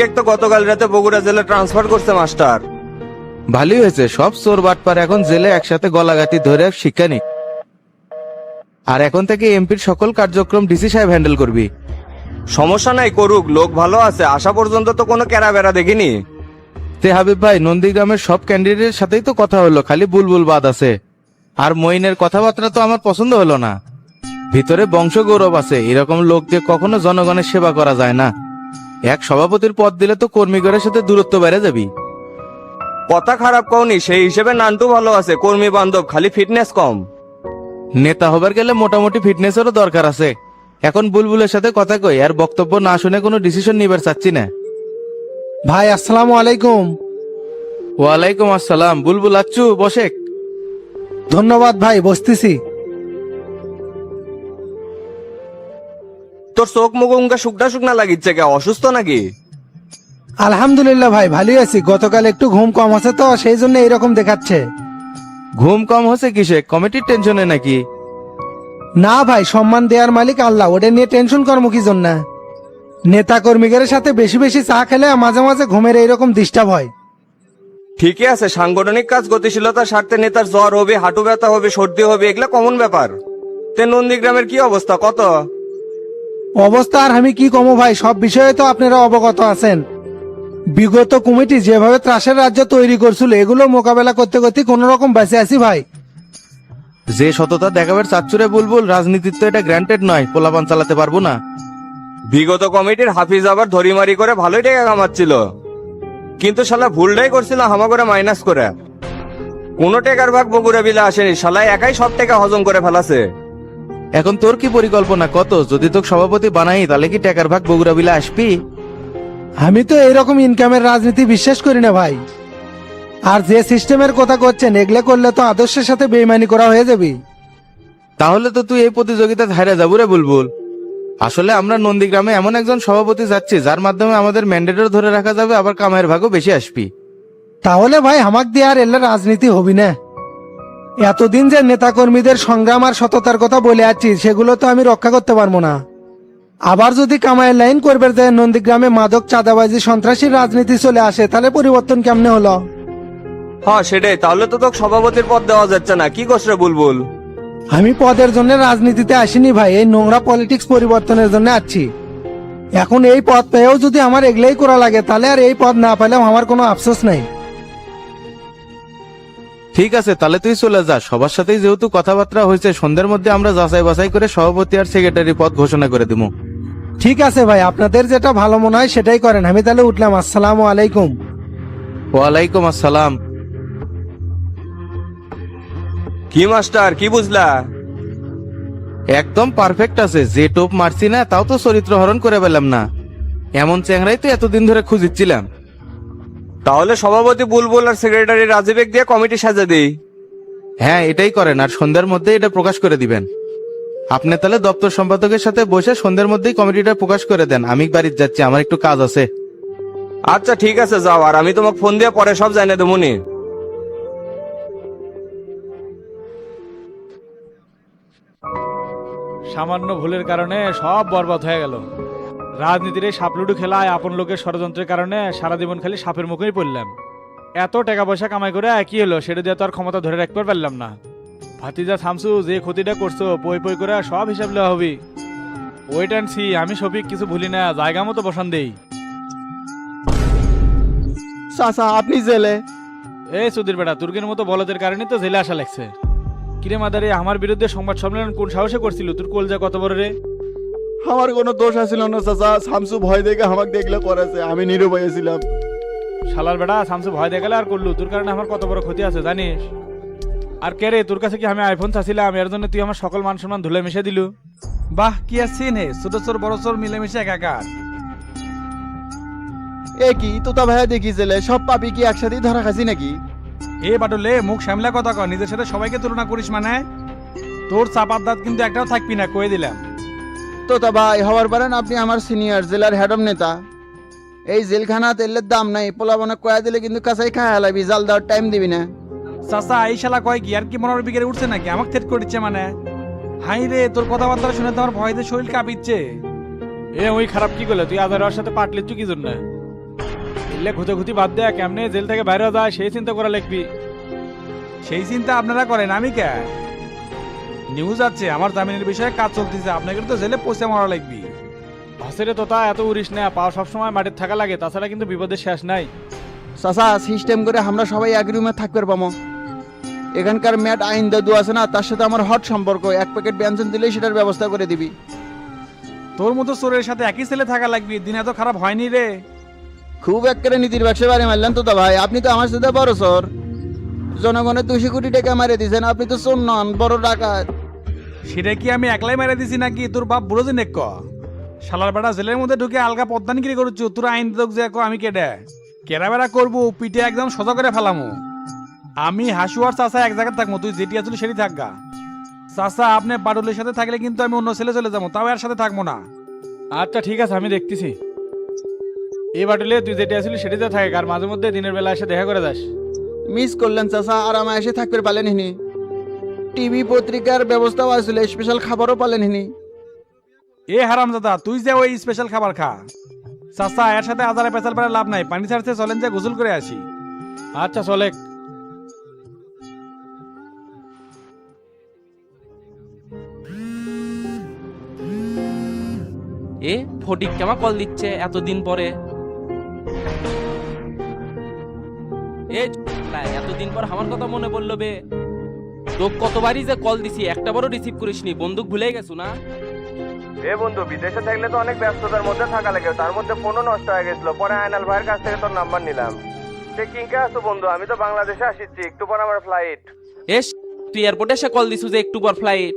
এক তো গতকাল রাতে বগুড়া জেলে ট্রান্সফার করছে মাস্টার। ভালোই হয়েছে, সব চোর বাটপার এখন জেলে একসাথে গলাগাটি ধরে শিক্ষা নিক। আর এখন থেকে এমপির সকল কার্যক্রম ডিসি সাহেব হ্যান্ডেল করবি। সমস্যা নাই, করুক, লোক ভালো আছে। আসা পর্যন্ত তো কোনো কেরা বেড়া দেখিনি। তে হাবিব ভাই, নন্দীগ্রামের সব ক্যান্ডিডেটের সাথেই তো কথা হলো, খালি বুলবুল বাদ আছে। আর মইনের কথাবার্তা তো আমার পছন্দ হলো না। ভিতরে বংশ গৌরব আছে, এরকম লোক দিয়ে কখনো জনগণের সেবা করা যায় না। এক সভাপতির পদ দিলে তো কর্মীগণের সাথে দূরত্ব বেড়ে যাবি। কথা খারাপ কওনি, সেই হিসেবে নান্টু ভালো আছে, কর্মী বান্ধব, খালি ফিটনেস কম। নেতা হবার গেলে মোটামুটি ফিটনেসেরও দরকার আছে। এখন বুলবুলের সাথে কথা কই, আর বক্তব্য না শুনে কোনো ডিসিশন নিবার চাচ্ছি না। ভাই আসসালামু আলাইকুম। ওয়ালাইকুম আসসালাম। বুলবুল আচ্ছু, বসেক। ধন্যবাদ ভাই, বসতেছি। তোর চোখ মুখ উঙ্গা শুকনা শুকনা লাগিচ্ছে, কে অসুস্থ নাকি? আলহামদুলিল্লাহ ভাই, ভালোই আছি। গতকাল একটু ঘুম কম আছে তো সেই জন্য এইরকম দেখাচ্ছে। ঘুম কম হচ্ছে কিসে, কমিটির টেনশনে নাকি? না ভাই, সম্মান দেওয়ার মালিক আল্লাহ, ওটা নিয়ে টেনশন কর্ম কি জন্য? নেতা কর্মীদের সাথে বেশি বেশি চা খেলে মাঝে মাঝে ঘুমের এইরকম ডিস্টার্ব হয়। ঠিকই আছে, সাংগঠনিক কাজ গতিশীলতার স্বার্থে নেতার জ্বর হবে, হাঁটু ব্যথা হবে, সর্দি হবে, এগুলা কমন ব্যাপার। তে নন্দীগ্রামের কি অবস্থা কত? অবস্থা আর আমি কি কমো ভাই, সব বিষয়ে তো আপনারা অবগত আছেন। বিগত কমিটি যেভাবে ত্রাসের রাজ্য তৈরি করছিল, এগুলো মোকাবেলা করতে করতে কোন রকম বেঁচে আছি ভাই। যে সততা দেখাবার চাচ্চুরে বুলবুল, রাজনীতির তো এটা গ্রান্টেড নয়, পোলাপান চালাতে পারবো না। বিগত কমিটির হাফিজ আবার ধরিমারি করে ভালোই টাকা কামাচ্ছিল, কিন্তু শালা ভুলটাই করছিল হামা করে মাইনাস করে। কোনো টাকার ভাগ বগুড়া বিলে আসেনি, শালা একাই সব টাকা হজম করে ফেলাছে। এখন তোর কি পরিকল্পনা কত? যদি তোকে সভাপতি বানাই তাহলে কি টাকার ভাগ বগুড়া বিলে আসবি? আমি তো এইরকম ইনকামের রাজনীতি বিশ্বাস করি না ভাই। আর যে সিস্টেমের কথা করছেন, এগুলো করলে তো আদর্শের সাথে বেইমানি করা হয়ে যাবে। তাহলে তো তুই এই প্রতিযোগিতা হারে যাবো রে বুলবুল। আসলে আমরা নন্দীগ্রামে এমন একজন সভাপতি যাচ্ছি যার মাধ্যমে আমাদের ম্যান্ডেটও ধরে রাখা যাবে, আবার কামাইয়ের ভাগও বেশি আসবি। তাহলে ভাই হামাক দিয়ে আর এলে রাজনীতি হবি না। এতদিন যে নেতাকর্মীদের সংগ্রাম আর সততার কথা বলে আছি, সেগুলো তো আমি রক্ষা করতে পারবো না। আবার যদি কামাইয়ের লাইন করবে যায়, নন্দীগ্রামে মাদক, চাঁদাবাজি, সন্ত্রাসীর রাজনীতি চলে আসে, তাহলে পরিবর্তন কেমনে হলো? হ্যাঁ সেটাই, তাহলে তো তোকে সভাপতির পদ দেওয়া যাচ্ছে না। কি করছ রে বুলবুল? আমি পদের জন্য রাজনীতিতে আসিনি ভাই, এই নোংরা পলিটিক্স পরিবর্তনের জন্য আসছি। এখন এই পদ পেয়েও যদি আমার এগুলাই করা লাগে, তাহলে আর এই পদ না পেলেও আমার কোনো আফসোস নাই। ঠিক আছে, তাহলে তুই চলে যা। সবার সাথেই যেহেতু কথাবার্তা হয়েছে, সন্ধ্যের মধ্যে আমরা যাচাই বাছাই করে সভাপতি আর সেক্রেটারি পদ ঘোষণা করে দিব। ঠিক আছে ভাই, আপনাদের যেটা ভালো মনে হয় সেটাই করেন। আমি তাহলে উঠলাম। আসসালামু আলাইকুম। ওয়ালাইকুম আসসালাম। কি মাস্টার, কি বুঝলা? একদম পারফেক্ট আছে, যে টোপ মারছি না তাও তো চরিত্র হরণ করে পেলাম না। এমন চেংরাই তো এতদিন ধরে খুঁজিচ্ছিলাম। তাহলে সভাপতি বুলবুল আর সেক্রেটারি রাজীবেক দিয়ে কমিটি সাজা দিই। হ্যাঁ এটাই করেন, আর সন্ধ্যার মধ্যে এটা প্রকাশ করে দিবেন। আপনি তাহলে দপ্তর সম্পাদকের সাথে বসে সন্ধ্যার মধ্যেই কমিটিটা প্রকাশ করে দেন। আমি বাড়িতে যাচ্ছি, আমার একটু কাজ আছে। আচ্ছা ঠিক আছে, যাও, আর আমি তোমাকে ফোন দিয়ে পরে সব জানিয়ে দেবো নি। সামান্য ভুলের কারণে সব বরবাদ হয়ে গেল। রাজনীতির এই সাপলুডু খেলায় আপন লোকের ষড়যন্ত্রের কারণে সারা জীবন খালি সাপের মুখেই পড়লাম। এত টাকা পয়সা কামাই করে কি হলো, সেটা দিয়ে তো আর ক্ষমতা ধরে রাখতে পারলাম না। ভাতিজা শামসু, যে ক্ষতিটা করছো পই পই করে সব হিসাব নেওয়া হবে। Wait and see. আমি শফিক কিছু ভুলি না, জায়গা মতো বসান দেই। চাচা আপনি জেলে? এই সুধীর বেটা, তুর্গের মতো বলদের কারণে তো জেলে আসা লাগছে। কিরে মাদারে, আমার বিরুদ্ধে সংবাদ সম্মেলন কোন সাহসে করছিল? তোর কলজা কত বড় রে? আমার কোনো দোষ আছিল না চাচা, শামসু ভয় দেখে আমাকে দেখলে করেছে, আমি নিরুপায় ছিলাম। শালার বেটা, শামসু ভয় দেখালে আর করলু? তোর কারণে আমার কত বড় ক্ষতি আছে জানিস? আর কে রে, তোর কাছে কি আমি আইফোন চাচ্ছিলাম? এর জন্য তুই আমার সকল মান সম্মান ধুলে মিশে দিলু। বাহ, কি আর সিন হে, ছোট চোর বড় চোর মিলেমিশে একাকার। এ কি তোতা ভাইয়া দেখি জেলে, সব পাপি কি একসাথেই ধরা খাসি নাকি? এ বাটুলে, মুখ সামলা কথা কর, নিজের সাথে সবাইকে তুলনা করিস মানে? তোর চাপার দাঁত কিন্তু একটাও থাকবি না, কয়ে দিলাম। তোতা ভাই হওয়ার পারেন আপনি আমার সিনিয়র, জেলার হেডম নেতা। এই জেলখানা তেলের দাম নাই, পোলাবনে কয়া দিলে কিন্তু কাছাই খায় হালাবি, জাল দেওয়ার টাইম দিবি না। চাচা এই শালা কয় কি, আর কি মনের বিকেরে উঠছে নাকি? আমাকে থেট করছে মানে? হাই রে, তোর কথাবার্তা শুনে তো আমার ভয়তে শরীর কাঁপিচ্ছে। এ ওই খারাপ কি করলে? তুই আদার সাথে পাটলি তুই কি জন্য? এলে ঘুতি বাদ দেয়া কেমনে জেল থেকে বাইরে যায় সেই চিন্তা করা লাগবি। সেই চিন্তা আপনারা করেন, আমি কে? নিউজ আছে আমার জামিনের বিষয়ে কাজ চলতেছে, আপনাকে তো জেলে পৌঁছে মারা লাগবি। হসেরে তোতা এত উড়িস না, পা সবসময় মাটির থাকা লাগে, তাছাড়া কিন্তু বিপদের শেষ নাই। চাচা সিস্টেম করে আমরা সবাই এক রুমে থাকতে পারবো। এখানকার ম্যাট আইন দাদু আছে না, তার সাথে আমার হট সম্পর্ক, এক প্যাকেট ব্যঞ্জন দিলেই সেটার ব্যবস্থা করে দিবি। তোর মতো চোরের সাথে একই ছেলে থাকা লাগবি, দিন এত খারাপ হয়নি রে। খুব একেবারে নীতির ব্যবসা বাড়ি মারলেন তো ভাই, আপনি তো আমার সাথে বড় চোর। জনগণের 200 কোটি টাকা মারে দিয়েছেন, আপনি তো চোর নন, বড় ডাকাত। সেটা কি আমি একলাই মেরে দিছি নাকি তোর বাপ বুড়ো জেনে ক? শালার বেটা জেলের মধ্যে ঢুকে আলগা পদ্মানিগিরি করছ, তোর আইন দিদক যে ক আমি কেডে? কেরা বেড়া করবো, পিঠে একদম সোজা করে ফেলামু। আমি হাসুয়ার চাচা এক জায়গায় থাকবো, তুই যেটি আসলে সেটি থাকগা। চাচা আপনি বাডুলের সাথে থাকলে কিন্তু আমি অন্য ছেলে চলে যাবো, তাও এর সাথে থাকবো না। আচ্ছা ঠিক আছে, আমি দেখতেছি। এই বাটুলে তুই যেটা আসলে সেটিতে থাকে, আর মাঝে মধ্যে দিনের বেলা এসে দেখা করে যাস। মিস করলেন চাচা, আর আমার এসে থাকতে পারলেন হিনি। টিভি পত্রিকার ব্যবস্থাও আসলে, স্পেশাল খাবারও পালেন হিনি। এ হারাম দাদা, তুই যে ওই স্পেশাল খাবার খা। চাচা এর সাথে আজারে পেঁচাল পারে লাভ নাই, পানি ছাড়তে চলেন যে গোসল করে আসি। আচ্ছা চলে। এ ফটিক কেমন কল দিচ্ছে এতদিন পরে? এতদিন পর আমার কথা মনে পড়লো বে। তো কতবারই যে কল দিছি, একটা বড় রিসিভ করিসনি, বন্দুক ভুলে গেছো না? এ বন্ধু, বিদেশে থাকলে তো অনেক ব্যস্ততার মধ্যে থাকা লাগে, তার মধ্যে ফোনও নষ্ট হয়ে গেছিল, পরে আয়নাল ভাইয়ের কাছ থেকে তোর নাম্বার নিলাম। সে কিংকে আসতো বন্ধু, আমি তো বাংলাদেশে আসিচ্ছি, একটু পর আমার ফ্লাইট। এস তুই এয়ারপোর্টে এসে কল দিছু যে একটু পর ফ্লাইট?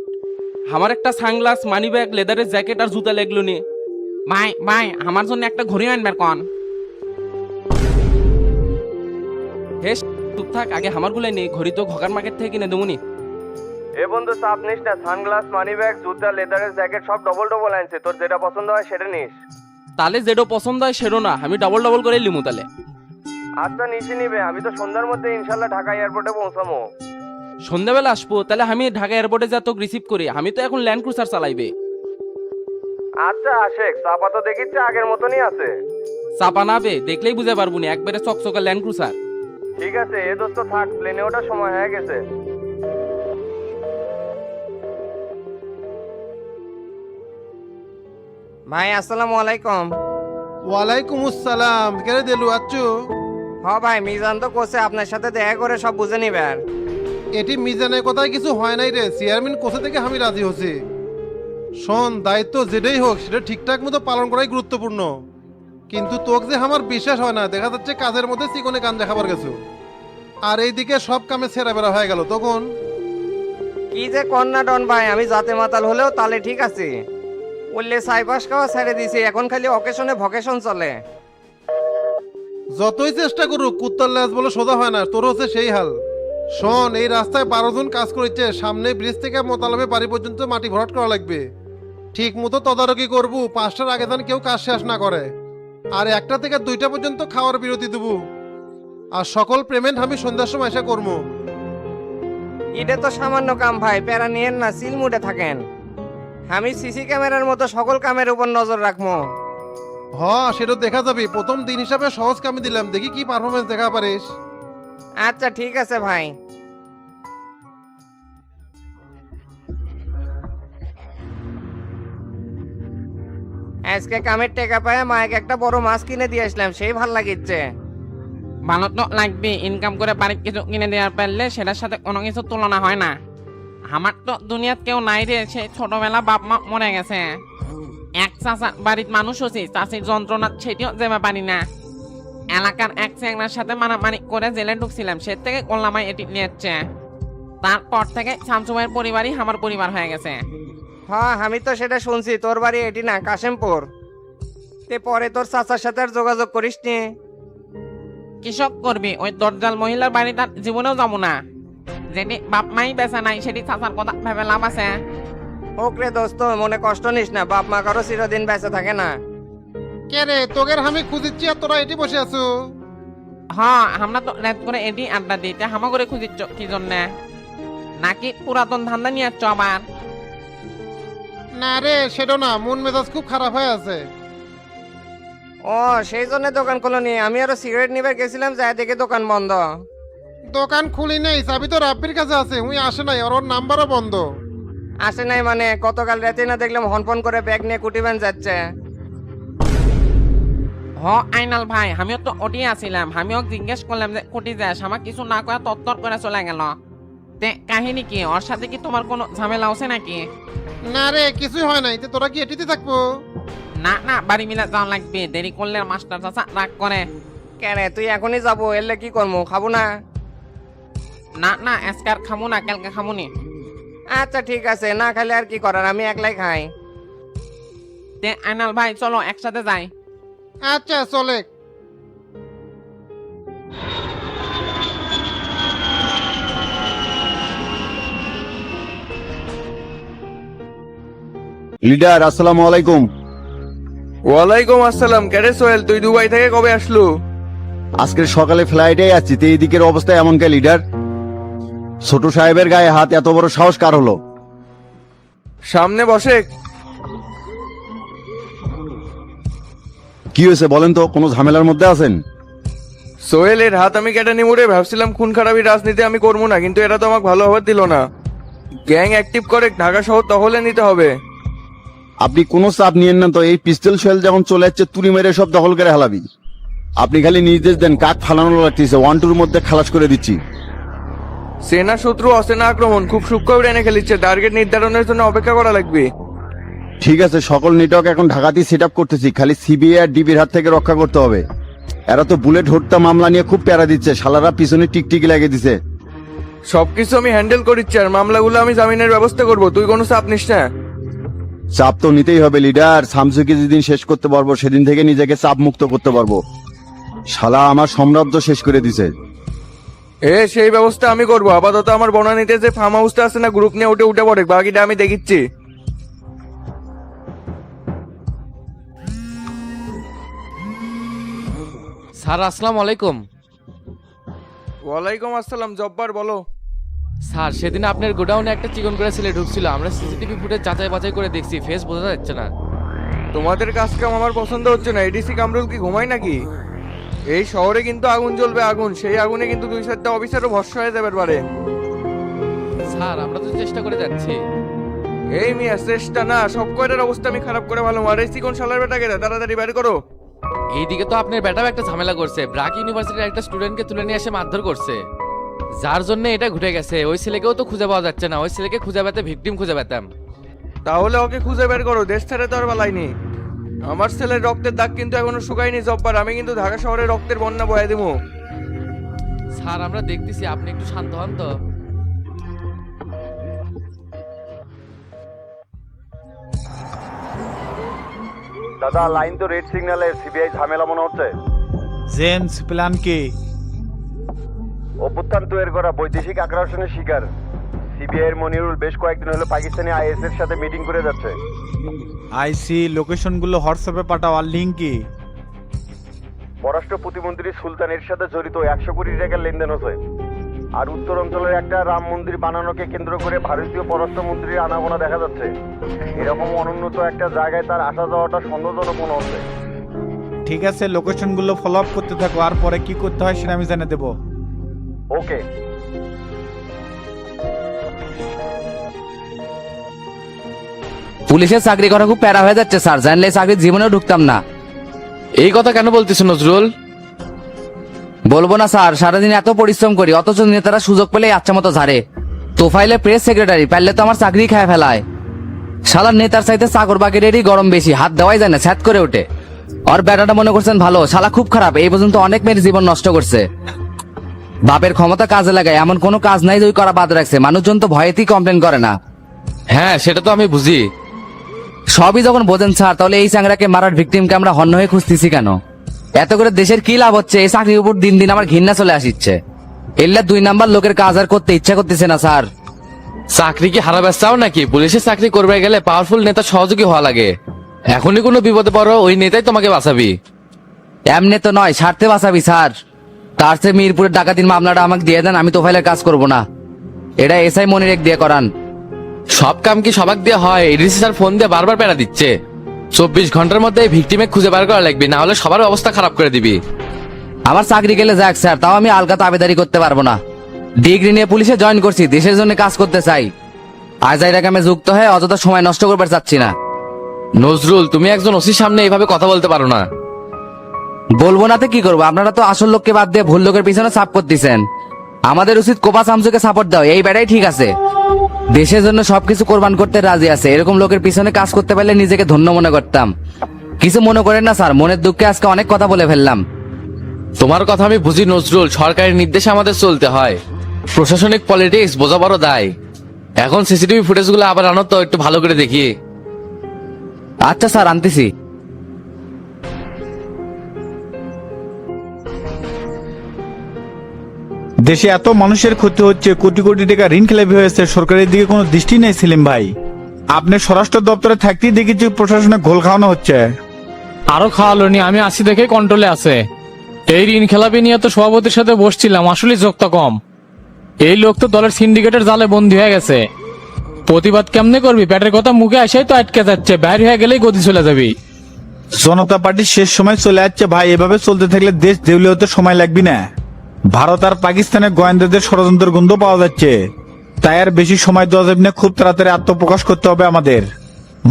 আমার একটা সানগ্লাস, মানি ব্যাগ, লেদারের জ্যাকেট আর জুতা লাগলো নি। ভাই ভাই আমার জন্য একটা ঘড়ি আনবার কন। হেস চুপ থাক, আগে আমার গুলাই নেই, ঘড়ি তো ঘকার মার্কেট থেকে কিনে দেবনি। এ বন্ধু চাপ নিস না, সানগ্লাস, মানি ব্যাগ, জুতা, লেদারের জ্যাকেট সব ডবল ডবল আনছে, তোর যেটা পছন্দ হয় সেটা নিস। তাহলে যেটা পছন্দ হয় সেটা না, আমি ডাবল ডাবল করে লিমু তাহলে। আচ্ছা নিচে নিবে, আমি তো সন্ধ্যার মধ্যে ইনশাল্লাহ ঢাকা এয়ারপোর্টে পৌঁছামো। সন্ধ্যাবেলা আসবো, তাহলে আমি ঢাকা এয়ারপোর্টে যা তোকে রিসিভ করি, আমি তো এখন ল্যান্ড ক্রুজার চালাইবে। আচ্ছা আশেক, চাপা তো দেখিচ্ছে আগের মতনই আছে। চাপা নাবে দেখলেই বুঝে পারবো না, একবারে চকচকা ল্যান্ড ক্রুজার। ঠিক আছে এ দোস্ত থাক, প্লেনে ওঠার সময় হয়ে গেছে। ভাই আসসালামু আলাইকুম। ওয়ালাইকুম আসসালাম, কেরে দিলু আচ্ছু? হ ভাই, মিজান তো কোসে আপনার সাথে দেখা করে সব বুঝে নিবেন। এটি মিজানের কথায় কিছু হয় নাই রে, চেয়ারম্যান কোথা থেকে আমি রাজি হচ্ছি। শোন, দায়িত্ব যেটাই হোক সেটা ঠিকঠাক মতো পালন করাই গুরুত্বপূর্ণ। কিন্তু তোকে যে আমার বিশ্বাস হয় না, দেখা যাচ্ছে কাজের মধ্যে চিকনে কান দেখাবার গেছো, আর এইদিকে সব কামে ছেঁড়া বেড়া হয়ে গেল। তখন কি যে কন্যা ডন ভাই, আমি জাতে মাতাল হলেও তালে ঠিক আছে। বললে সাইপাস খাওয়া ছেড়ে দিছি, এখন খালি অকেশনে ভকেশন চলে। যতই চেষ্টা করুক কুত্তার ল্যাজ বলে সোজা হয় না, তোর হচ্ছে সেই হাল। শোন, এই রাস্তায় 12 জন কাজ করেছে, সামনে ব্রিজ থেকে মোতালাবে বাড়ি পর্যন্ত মাটি ভরাট করা লাগবে। ঠিক মতো তদারকি করবো, 5টার আগে যেন কেউ কাজ শেষ না করে। আর 1টা থেকে 2টা পর্যন্ত খাওয়ার বিরতি দেবো। আর সকল পেমেন্ট আমি সন্ধ্যার সময় এসে করবো। এটা তো সামান্য কাম ভাই, প্যারা নিয়েন না, সিল মুডে থাকেন। আমি সিসি ক্যামেরার মতো সকল কামের উপর নজর রাখবো। হ, সেটা দেখা যাবে। প্রথম দিন হিসাবে সহজ কামি দিলাম, দেখি কি পারফরমেন্স দেখা পারিস। আচ্ছা ঠিক আছে ভাই। আজকে কামের টাকা পায় মায়ের একটা বড় মাছ কিনে দিয়ে আসলাম, সেই ভাল লাগিচ্ছে। ভালো তো লাগবে, ইনকাম করে বাড়ির কিছু কিনে দেওয়ার পারলে সেটার সাথে কোনো কিছু তুলনা হয় না। আমার তো দুনিয়াত কেউ নাই রে, সে ছোটবেলা বাপ মা মরে গেছে। এক চাচা বাড়ির মানুষ হচ্ছি, চাষির যন্ত্রণা সেটিও যেতে পারি না। এলাকার এক চ্যাংড়ার সাথে মারামারি করে জেলে ঢুকছিলাম, সে থেকে কল্যামাই এটি নিয়েছে। তারপর থেকে শামসুমাইয়ের পরিবারই আমার পরিবার হয়ে গেছে। হ্যাঁ আমি তো সেটা শুনছি, তোর বাড়ি এটি না কাশেমপুর। তে পরে তোর চাচার সাথে আর যোগাযোগ করিস নি? কৃষক করবি, ওই দরজাল মহিলার বাড়ি তার জীবনেও যাবো না। যেটি বাপ মাই বেঁচে নাই, সেটি চাচার কথা ভেবে লাভ আছে? হোক রে দোস্ত, মনে কষ্ট নিস না, বাপ মা কারো চিরদিন বেঁচে থাকে না। কে রে, তোগের আমি খুঁজিচ্ছি আর তোরা এটি বসে আছো। হ্যাঁ আমরা তো রাত করে এটি আড্ডা দিতে হামা করে খুঁজিচ্ছ কি জন্যে? নাকি পুরাতন ধান্দা নিয়ে যাচ্ছ আবার? না রে, সেটা না, মন মেজাজ খুব খারাপ হয়ে আছে। ও সেই জন্য দোকান খুলনি, আমি আরো সিগারেট নিবার গেছিলাম, যাই দেখে দোকান বন্ধ। দোকান খুলি নেই, চাবি তো রাব্বির কাছে আছে, উই আসে নাই, আর ওর নাম্বারও বন্ধ। আসে নাই মানে? গতকাল রাতে না দেখলাম হনফন করে ব্যাগ নিয়ে কুটিবেন যাচ্ছে। হ আইনাল ভাই, আমিও তো ওটি আসিলাম, আমিও জিজ্ঞেস করলাম যে কোটি যাস, আমার কিছু না করে তত্তর করে চলে গেল। তে কাহিনী কি, ওর সাথে কি তোমার কোনো ঝামেলা আছে নাকি? না রে, কিছুই হয় নাই। তোরা কি এটিতে থাকবো? না না, বাড়ি মিলে যাওয়া লাগবে, দেরি করলে মাস্টার চাচা রাগ করে। কেন তুই এখনই যাবো? এলে কি করবো, খাবো না? না না, আজকার খামু না, কালকে খামুনি। আচ্ছা ঠিক আছে, না খাইলে আর কি করার, আমি একলাই খাই। তে আইনাল ভাই চলো একসাথে যাই। আচ্ছা চলে। লিডার আসসালামু আলাইকুম। ওয়ালাইকুম আসসালাম। কেরে সোহেল, তুই দুবাই থেকে কবে আসলু? আজকের সকালে ফ্লাইটে যাচ্ছি, তো এই দিকের অবস্থা এমন কে লিডার? ছোট সাহেবের গায়ে হাত, এত বড় সাহস কার হলো? সামনে বসে। কি হয়েছে বলেন তো, কোনো ঝামেলার মধ্যে আছেন? সোহেলের হাত আমি কেটে নিমুরে, ভাবছিলাম খুন খারাপি রাজনীতি আমি করবো না, কিন্তু এটা তো আমাকে ভালো হবার দিল না। গ্যাং অ্যাক্টিভ করে ঢাকা শহর দখলে নিতে হবে। আপনি কোনো চাপ নিয়েন না তো, এই পিস্তল সোহেল যেমন চলে যাচ্ছে তুড়ি মেরে সব দখল করে হালাবি। আপনি খালি নির্দেশ দেন কাক ফালানো লাগতেছে, 1-2 মধ্যে খালাস করে দিচ্ছি। সেনা শত্রু অসেনা আক্রমণ খুব সূক্ষ্ম এনে খেলিচ্ছে, টার্গেট নির্ধারণের জন্য অপেক্ষা করা লাগবে। ঠিক আছে, সকল নেটওয়ার্ক এখন ঢাকাতেই সেট আপ করতেছি, খালি সিবিআই আর ডিবির হাত থেকে রক্ষা করতে হবে। এরা তো বুলেট হত্যা মামলা নিয়ে খুব প্যারা দিচ্ছে, শালারা পিছনে টিকটিকি লাগিয়ে দিছে। সবকিছু আমি হ্যান্ডেল করিচ্ছি, আর মামলাগুলো আমি জামিনের ব্যবস্থা করব, তুই কোনো চাপ নিস না। চাপ তো নিতেই হবে লিডার, শামসুকে যেদিন শেষ করতে পারবো সেদিন থেকে নিজেকে চাপ মুক্ত করতে পারবো। শালা আমার সাম্রাজ্য শেষ করে দিছে। সেই ব্যবস্থা আমি করবো। আপাতত আমার বনানীতে যে ফার্ম হাউসটা আছে না, গ্রুপ নিয়ে উঠে পড়ে, বাকিটা আমি দেখিচ্ছি। স্যার আসসালামু আলাইকুম। ওয়ালাইকুম আসসালাম। জব্বার বলো। স্যার সেদিন আপনার গোডাউনে একটা চিকন করে ছেলে ঢুকছিল, আমরা সিসিটিভি ফুটেজ যাচাই বাছাই করে দেখছি, ফেস বোঝা যাচ্ছে না। তোমাদের কাজ কাম আমার পছন্দ হচ্ছে না। এডিসি কামরুল কি ঘুমায় নাকি? এই শহরে কিন্তু আগুন জ্বলবে, আগুন, সেই আগুনে কিন্তু 2-4টা অফিসারও ভস্ম হয়ে যাবে পারে। স্যার আমরা তো চেষ্টা করে যাচ্ছি। এই মিয়া চেষ্টা না, সব কয়টার অবস্থা আমি খারাপ করে ভালো। আর এই চিকন শালার বেটাকে তাড়াতাড়ি বের করো। এইদিকে তো আপনার বেটাও একটা ঝামেলা করছে, ব্রাক ইউনিভার্সিটির একটা স্টুডেন্টকে তুলে নিয়ে এসে মারধর করছে, যার জন্য এটা ঘটে গেছে। ওই ছেলেকেও তো খুঁজে পাওয়া যাচ্ছে না, ওই ছেলেকে খুঁজে পেতে ভিকটিম খুঁজে পেতাম। তাহলে ওকে খুঁজে বের করো, দেশ ছেড়ে তো আর বালাইনি। আমার ছেলের রক্তের দাগ কিন্তু এখনো শুকায়নি জব্বার, আমি কিন্তু ঢাকা শহরে রক্তের বন্যা বয়ে দেবো। স্যার আমরা দেখতেছি, আপনি একটু শান্ত হন তো। দাদা লাইন তো রেড সিগন্যালে, সিবিআই ঝামেলা মনে হচ্ছে। জেমস প্ল্যান কি? অভ্যুত্থান তৈরি করা বৈদেশিক আগ্রাসনের শিকার সিবিআই এর মনিরুল বেশ কয়েকদিন হলো পাকিস্তানি আইএস এর সাথে মিটিং করে যাচ্ছে। আইসি লোকেশনগুলো হোয়াটসঅ্যাপে পাঠাও, আর লিঙ্ক কি? পররাষ্ট্র প্রতিমন্ত্রী সুলতানের সাথে জড়িত 100 কোটি টাকার লেনদেন হচ্ছে। আর উত্তর অঞ্চলের একটা রাম মন্দির বানানোকে কেন্দ্র করে ভারতীয় পররাষ্ট্রমন্ত্রীর আনাগোনা দেখা যাচ্ছে। এরকম অনুন্নত একটা জায়গায় তার আসা যাওয়াটা সন্দেহজনক মনে হচ্ছে। ঠিক আছে, লোকেশনগুলো ফলো আপ করতে থাকো, আর পরে কি করতে হয় সেটা আমি জানিয়ে দেবো। ওকে। পুলিশের চাকরি করা খুব প্যারা হয়ে যাচ্ছে স্যার, জানলে চাকরির জীবনেও ঢুকতাম না। এই কথা কেন বলতেছ নজরুল? বলবো না স্যার, সারাদিন এত পরিশ্রম করি, অথচ নেতারা সুযোগ পেলে আচ্ছা মতো ঝাড়ে। তোফাইলে প্রেস সেক্রেটারি, পারলে তো আমার চাকরি খায় ফেলায়। শালার নেতার চাইতে চাকর বাকিরেরই গরম বেশি, হাত দেওয়াই যায় না, ছ্যাত করে ওঠে। আর বেটাটা মনে করছেন ভালো, শালা খুব খারাপ, এই পর্যন্ত অনেক মেয়ের জীবন নষ্ট করছে। বাপের ক্ষমতা কাজে লাগায়, এমন কোনো কাজ নাই যে ওই করা বাদ রাখছে। মানুষজন তো ভয়েতেই কমপ্লেন করে না। হ্যাঁ সেটা তো আমি বুঝি। সবই যখন বোঝেন স্যার, তাহলে এই চ্যাংরাকে মারার ভিকটিমকে আমরা হন্য হয়ে খুঁজতেছি কেন? এত করে দেশের কি লাভ হচ্ছে? এই চাকরির উপর দিন দিন আমার ঘৃণা চলে আসছে। এল্লা 2 নাম্বার লোকের কাজ আর করতে ইচ্ছা করতেছে না স্যার। চাকরি কি হারাবে চাও নাকি? পুলিশের চাকরি করবে গেলে পাওয়ারফুল নেতা সহযোগী হওয়া লাগে। এখনই কোনো বিপদে পড়ো, ওই নেতাই তোমাকে বাঁচাবি। এমনি তো নয়, স্বার্থে বাঁচাবি স্যার। তার চেয়ে মিরপুরের ডাকাতির মামলাটা আমাকে দিয়ে দেন, আমি তোফাইলের কাজ করব না। এটা এসআই মনির এক দিয়ে করান। সব কাম কি সবাক দিয়ে হয়? এডিসি স্যার ফোন দিয়ে বারবার প্যারা দিচ্ছে। 24 ঘন্টার মধ্যে এই ভিকটিমে খুঁজে বার করা লাগবে, না হলে সবার অবস্থা খারাপ করে দিবি। আমার চাকরি গেলে যাক স্যার, তাও আমি আলগা আবেদারি করতে পারবো না। ডিগ্রি নিয়ে পুলিশে জয়েন করছি, দেশের জন্য কাজ করতে চাই। আজ এই রকমে যুক্ত হয়ে অযথা সময় নষ্ট করবার চাচ্ছি না। নজরুল, তুমি একজন ওসির সামনে এইভাবে কথা বলতে পারো না। বলবো নাতে কি করবো? আপনারা তো আসল লোককে বাদ দিয়ে ভুল লোকের পিছনে চাপ করতেছেন। আমাদের উচিত কোপা শামসুকে সাপোর্ট দাও, এই বেড়াই ঠিক আছে। দেশের জন্য সবকিছু কোরবান করতে রাজি আছে, এরকম লোকের পিছনে কাজ করতে পারলে নিজেকে ধন্য মনে করতাম। কিছু মনে করেন না স্যার, মনের দুঃখে আজকে অনেক কথা বলে ফেললাম। তোমার কথা আমি বুঝি নজরুল, সরকারের নির্দেশে আমাদের চলতে হয়। প্রশাসনিক পলিটিক্স বোঝা বড় দায়। এখন সিসিটিভি ফুটেজগুলো আবার আনো তো, একটু ভালো করে দেখি। আচ্ছা স্যার, আনতেছি। দেশে এত মানুষের ক্ষতি হচ্ছে, কোটি কোটি টাকা ঋণ খেলাপি হয়েছে, সরকারের দিকে কোনো দৃষ্টি নেই। সেলিম ভাই, আপনি স্বরাষ্ট্র দপ্তরে থাকতেই দেখেছি প্রশাসনে ঘোল খাওয়ানো হচ্ছে। আরো খাওয়ালো নি, আমি আসি দেখে কন্ট্রোলে আছে। এই ঋণ খেলাপি নিয়ে তো সভাপতির সাথে বসছিলাম, আসলে যোগটা কম। এই লোক তো দলের সিন্ডিকেটের জালে বন্দী হয়ে গেছে। প্রতিবাদ কেমনে করবি? পেটের কথা মুখে আসাই তো আটকে যাচ্ছে, বাইরে হয়ে গেলেই গতি চলে যাবি। জনতা পার্টির শেষ সময় চলে যাচ্ছে ভাই, এভাবে চলতে থাকলে দেশ দেউলিয়া হতে সময় লাগবে না। ভারত আর পাকিস্তানের গোয়েন্দাদের ষড়যন্ত্রের গন্ধ পাওয়া যাচ্ছে, তাই আর বেশি সময় দেওয়া যাবে না। খুব তাড়াতাড়ি আত্মপ্রকাশ করতে হবে আমাদের।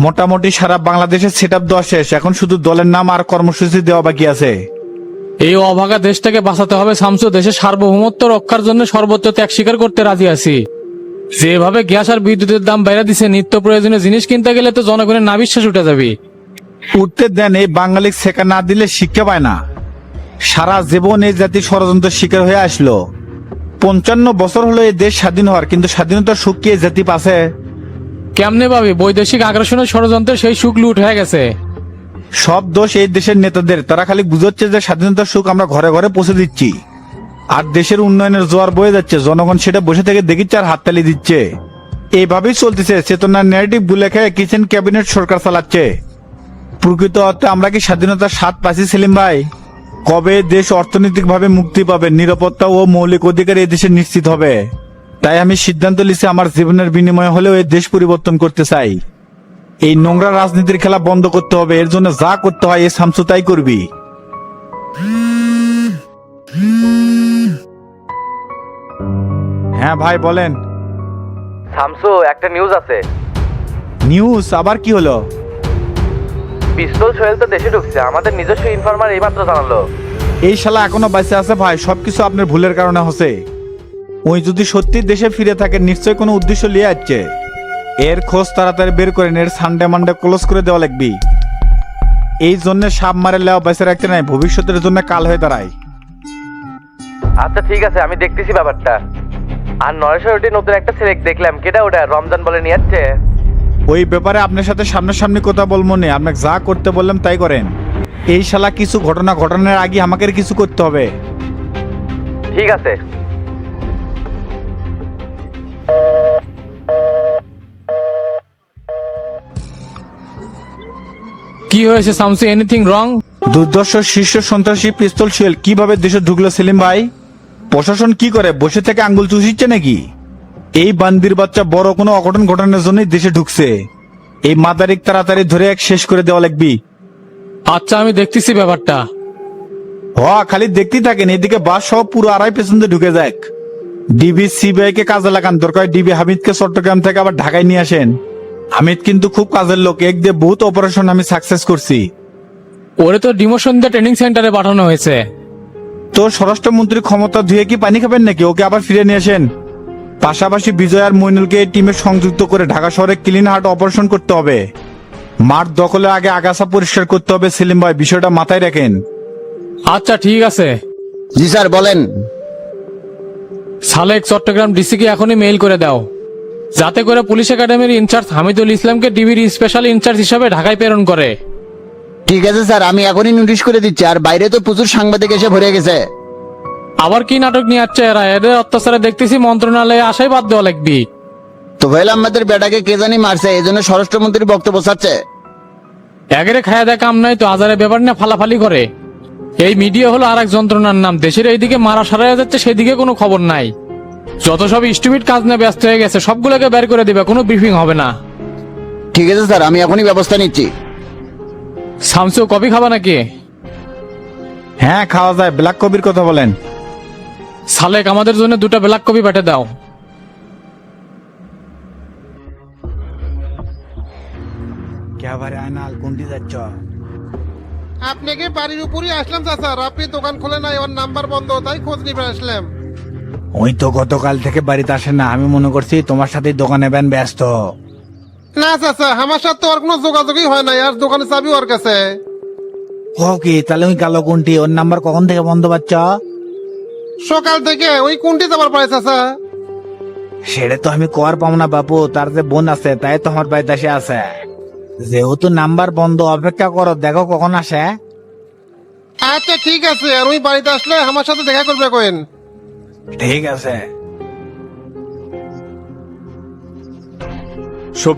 মোটামুটি সারা বাংলাদেশের সেট আপ দেওয়া শেষ, এখন শুধু দলের নাম আর কর্মসূচি দেওয়া বাকি আছে। এই অভাগা দেশটাকে বাঁচাতে হবে শামসু। দেশের সার্বভৌমত্ব রক্ষার জন্য সর্বোচ্চ ত্যাগ স্বীকার করতে রাজি আছি। যেভাবে গ্যাস আর বিদ্যুতের দাম বাইরে দিছে, নিত্য প্রয়োজনীয় জিনিস কিনতে গেলে তো জনগণের নাবিশ্বাস উঠে যাবে। উঠতে দেন, এই বাঙালি শেখা না দিলে শিক্ষা পায় না। সারা জীবন এই জাতি ষড়যন্ত্রের শিকার হয়ে আসলো। 55 বছর হলো এই দেশ স্বাধীন হওয়ার, কিন্তু স্বাধীনতার সুখ কি এই জাতি পাছে? কেমনে পাবি? বৈদেশিক আগ্রাসনের ষড়যন্ত্রে সেই সুখ লুট হয়ে গেছে। সব দোষ এই দেশের নেতাদের। তারা খালি বুঝাচ্ছে যে স্বাধীনতার সুখ আমরা ঘরে ঘরে পৌঁছে দিচ্ছি, আর দেশের উন্নয়নের জোয়ার বয়ে যাচ্ছে। জনগণ সেটা বসে থেকে দেখিচ্ছে আর হাততালি দিচ্ছে। এইভাবেই চলতেছে। চেতনার ন্যারেটিভ গুলে খেয়ে কিচেন ক্যাবিনেট সরকার চালাচ্ছে। প্রকৃত অর্থে আমরা কি স্বাধীনতার স্বাদ পাচ্ছি সেলিম ভাই? কবে দেশ অর্থনৈতিকভাবে মুক্তি পাবে, নিরাপত্তা ও মৌলিক অধিকার এই দেশে নিশ্চিত হবে? তাই আমি সিদ্ধান্ত নিয়েছি, আমার জীবনের বিনিময়ে হলেও এই দেশ পরিবর্তন করতে চাই। এই নোংরা রাজনীতির খেলা বন্ধ করতে হবে। এর জন্য যা করতে হয় এই শামসু তাই করবি। হ্যাঁ ভাই বলেন। শামসু, একটা নিউজ আছে। নিউজ? আবার কি হলো? পিস্তল সোহেল তো দেশে ঢুকছে, আমাদের নিজস্ব ইনফরমার এইমাত্র জানালো। এই শালা এখনো বাইসে আছে ভাই, সবকিছু আপনার ভুলের কারণে হচ্ছে। ওই যদি সত্যি দেশে ফিরে থাকে, নিশ্চয় কোনো উদ্দেশ্য নিয়ে আসছে। এর খোঁজ তাড়াতাড়ি বের করেন, এর সানডে মানডে ক্লোজ করে দেওয়া লাগবে। এই জন্য সাপ মারে লেওয়া বেঁচে রাখতে নাই, ভবিষ্যতের জন্য কাল হয়ে দাঁড়ায়। আচ্ছা ঠিক আছে, আমি দেখতেছি ব্যাপারটা। আর নরেশ্বরটি নতুন একটা ছেলে দেখলাম, কেটা ওটা রমজান বলে নিয়ে যাচ্ছে। ওই ব্যাপারে আপনার সাথে সামনাসামনি কথা বলবো না, আপনাকে যা করতে বললাম তাই করেন। এই শালা কিছু ঘটনা ঘটানোর আগে আমাকে কিছু করতে হবে। ঠিক আছে। কি হয়েছে শামসু? Anything wrong? দুর্দর্শ শীর্ষ সন্ত্রাসী পিস্তল সোহেল কিভাবে দেশে ঢুকলো সেলিম ভাই? প্রশাসন কি করে, বসে থেকে আঙ্গুল চুষিচ্ছে নাকি? এই বান্দির বাচ্চা বড় কোনো অঘটন ঘটানোর জন্যই দেশে ঢুকছে। এই মাদারিক তাড়াতাড়ি ধরে এক শেষ করে দেওয়া লাগবি। আচ্ছা, আমি দেখতেছি ব্যাপারটা। খালি দেখতেই থাকেন, এদিকে বাস সহ পুরো আড়াই পেছন দিয়ে ঢুকে যাক। ডিবি সিবিআই কে কাজে লাগান, দরকার ডিবি হামিদকে চট্টগ্রাম থেকে আবার ঢাকায় নিয়ে আসেন। হামিদ কিন্তু খুব কাজের লোক, এক দিয়ে বহুত অপারেশন আমি সাকসেস করছি। ওরে তো ডিমোশন দিয়ে ট্রেনিং সেন্টারে পাঠানো হয়েছে। তো স্বরাষ্ট্রমন্ত্রী ক্ষমতা ধুয়ে কি পানি খাবেন নাকি? ওকে আবার ফিরে নিয়ে আসেন। পাশাপাশি বিজয় আর মইনুলকে এই টিমে সংযুক্ত করে ঢাকা শহরে ক্লিন হার্ট অপারেশন করতে হবে। মাঠ দখলের আগে আগাছা পরিষ্কার করতে হবে। সেলিম ভাই, বিষয়টা মাথায় রাখেন। আচ্ছা ঠিক আছে। জি স্যার বলেন। সালেক চট্টগ্রাম ডিসিকে এখনই মেইল করে দাও, যাতে করে পুলিশ একাডেমির ইনচার্জ হামিদুল ইসলামকে ডিবির স্পেশাল ইনচার্জ হিসাবে ঢাকায় প্রেরণ করে। ঠিক আছে স্যার, আমি এখনই নোটিশ করে দিচ্ছি। আর বাইরে তো প্রচুর সাংবাদিক এসে ভরে গেছে। আবার কি নাটক নিয়ে আসছে এরা? এদের অত্যাচারে দেখতেছি মন্ত্রণালয়ে আসাই বাদ দেওয়া লাগবি। তো ভাইল আমাদের বেটাকে কে জানি মারছে, এই জন্য স্বরাষ্ট্রমন্ত্রীর বক্তব্য চাচ্ছে। একেরে খায়া দেয় কাম নাই তো, আজারের ব্যাপার নিয়ে ফালাফালি করে। এই মিডিয়া হলো আর এক যন্ত্রণার নাম। দেশের এইদিকে মারা সারা যাচ্ছে, সেদিকে কোনো খবর নাই। যত সব স্টুপিড কাজ নিয়ে ব্যস্ত হয়ে গেছে, সবগুলোকে বের করে দিবে, কোনো ব্রিফিং হবে না। ঠিক আছে স্যার, আমি এখনই ব্যবস্থা নিচ্ছি। শামসু কফি খাবা নাকি? হ্যাঁ খাওয়া যায়, ব্ল্যাক কবির কথা বলেন। সালেক আমাদের জন্য 2টা ব্ল্যাক কফি পাঠিয়ে দাও। আপনি কি বাড়ির উপরই আসলাম চাচা? আপনি দোকান খোলে নাই, ওর নাম্বার বন্ধ, তাই খোঁজ নিবে আসলাম। ওই তো গতকাল থেকে বাড়িতে আসে না, আমি মনে করছি তোমার সাথে দোকানে বেন ব্যস্ত। না চাচা, আমার সাথে তো ওর কোনো যোগাযোগই হয় নাই, আর দোকানে চাবি ওর কাছে। ও কি তাহলে ওই গেল কোনটি? ওর নাম্বার কখন থেকে বন্ধ পাচ্ছ? সকাল থেকে। ওই কোনটি যাবার পারে চাচা? সেটা তো আমি কর পাবো না বাপু, তার যে বোন আছে তাই তো আমার বাড়িতে এসে আছে। যেহেতু নাম্বার বন্ধ, অপেক্ষা করো, দেখো কখন আসে। আচ্ছা ঠিক আছে, আর ওই বাড়িতে আসলে আমার সাথে দেখা করবে কোয়েন। ঠিক আছে। শফিক